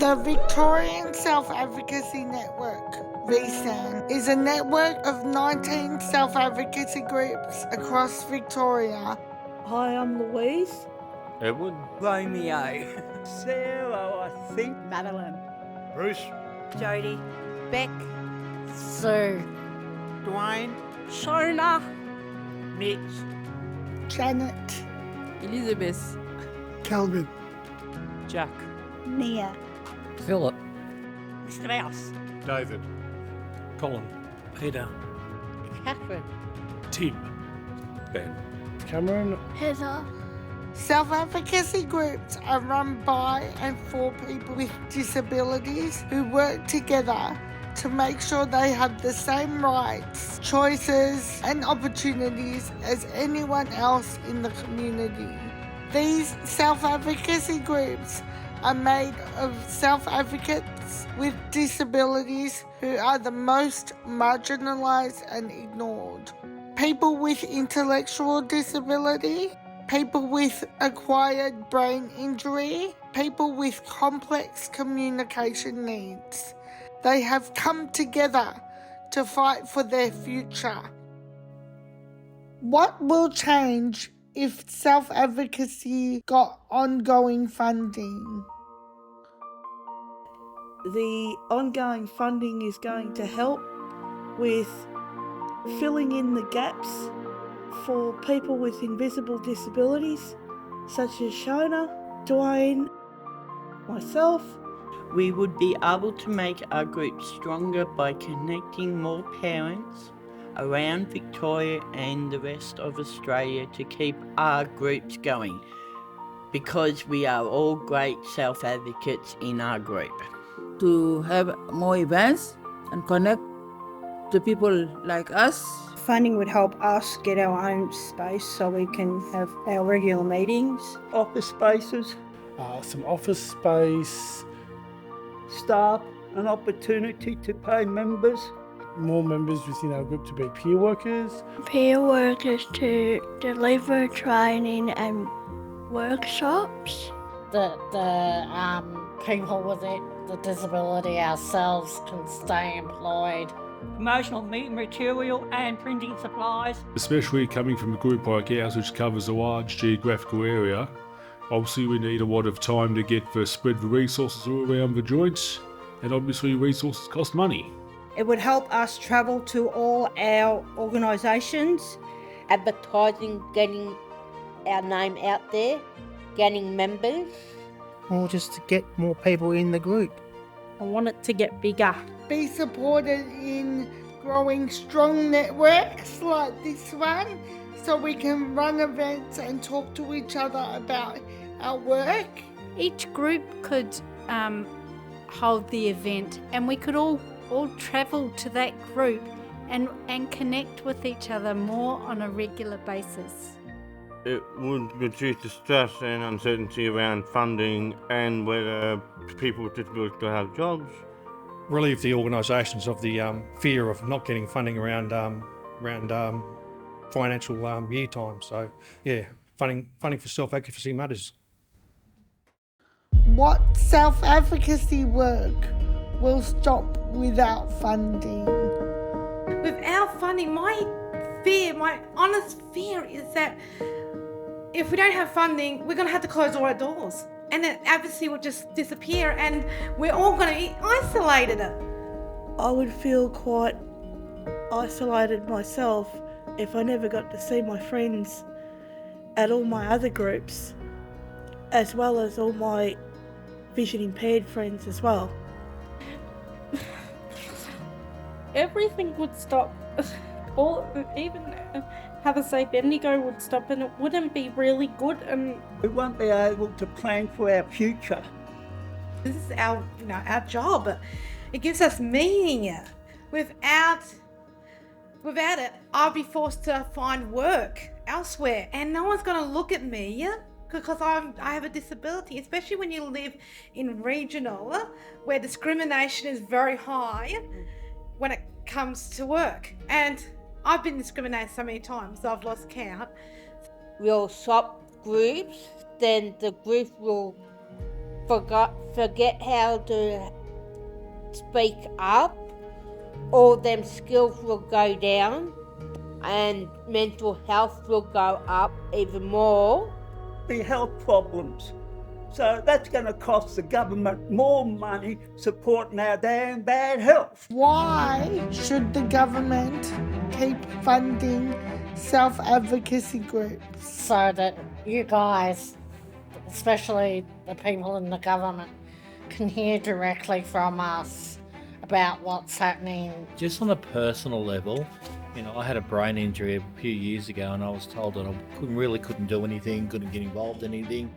The Victorian Self-Advocacy Network, VSAN, is a network of 19 self-advocacy groups across Victoria. Hi, I'm Louise. Edward. Romeo. Sarah, I think. Madeline. Bruce. Jody. Beck. Sue. Dwayne. Shona. Mitch. Janet. Elizabeth. Calvin. Jack. Nia. Philip. Strauss. David. Colin. Peter. Catherine. Tim. Ben. Cameron. Heather. Self-advocacy groups are run by and for people with disabilities who work together to make sure they have the same rights, choices and opportunities as anyone else in the community. These self-advocacy groups are made of self-advocates with disabilities who are the most marginalised and ignored. People with intellectual disability, people with acquired brain injury, people with complex communication needs. They have come together to fight for their future. What will change if self-advocacy got ongoing funding? The ongoing funding is going to help with filling in the gaps for people with invisible disabilities, such as Shona, Dwayne, myself. We would be able to make our group stronger by connecting more parents around Victoria and the rest of Australia to keep our groups going, because we are all great self-advocates in our group. To have more events and connect to people like us. Funding would help us get our own space so we can have our regular meetings. Office spaces. Some office space. Staff, an opportunity to pay members. More members within our group to be peer workers. Peer workers to deliver training and workshops. The people with the disability ourselves can stay employed. Promotional meeting material and printing supplies. Especially coming from a group like ours which covers a large geographical area, obviously we need a lot of time to get the spread the resources all around the joints, and obviously resources cost money. It would help us travel to all our organisations. Advertising, getting our name out there, getting members. Or just to get more people in the group. I want it to get bigger. Be supported in growing strong networks like this one, so we can run events and talk to each other about our work. Each group could hold the event, and we could all travel to that group and connect with each other more on a regular basis. It would reduce the stress and uncertainty around funding and whether people with disabilities could have jobs. Relieve the organisations of the fear of not getting funding around financial year time. So, yeah, funding for self-advocacy matters. What self-advocacy work will stop without funding? Without funding, my honest fear is that if we don't have funding, we're going to have to close all our doors. And then advocacy will just disappear and we're all going to be isolated. I would feel quite isolated myself if I never got to see my friends at all my other groups, as well as all my vision impaired friends as well. Everything would stop. Even have a safe Bendigo would stop, and it wouldn't be really good. And we won't be able to plan for our future. This is our job. It gives us meaning. Without it, I'll be forced to find work elsewhere, and no one's going to look at me because I have a disability. Especially when you live in regional, where discrimination is very high when it comes to work. And I've been discriminated so many times, so I've lost count. We'll swap groups, then the group will forget how to speak up, all them skills will go down and mental health will go up even more. The health problems. So that's going to cost the government more money supporting our damn bad health. Why should the government keep funding self-advocacy groups? So that you guys, especially the people in the government, can hear directly from us about what's happening. Just on a personal level, I had a brain injury a few years ago and I was told that I couldn't do anything, couldn't get involved in anything.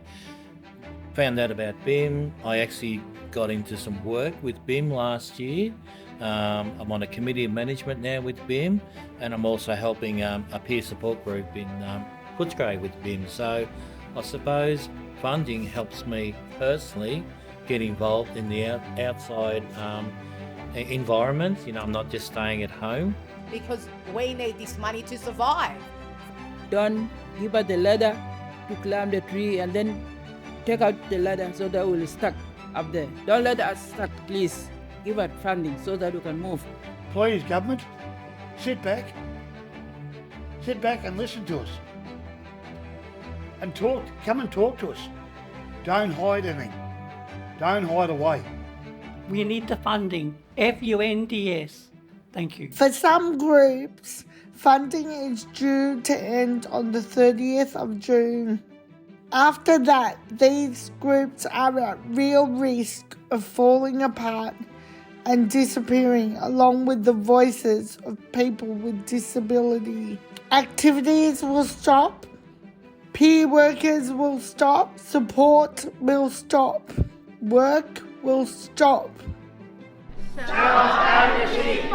Found out about BIM. I actually got into some work with BIM last year. I'm on a committee of management now with BIM, and I'm also helping a peer support group in Footscray with BIM. So I suppose funding helps me personally get involved in the outside environment. I'm not just staying at home. Because we need this money to survive. Don't give us the ladder to climb the tree and then take out the ladder so that we'll stuck up there. Don't let us stuck, please. Give us funding so that we can move. Please, government, sit back and listen to us. And come and talk to us. Don't hide anything. Don't hide away. We need the funding. FUNDS. Thank you. For some groups, funding is due to end on the 30th of June. After that, these groups are at real risk of falling apart and disappearing along with the voices of people with disability. Activities will stop, peer workers will stop, support will stop, work will stop. Self-advocacy.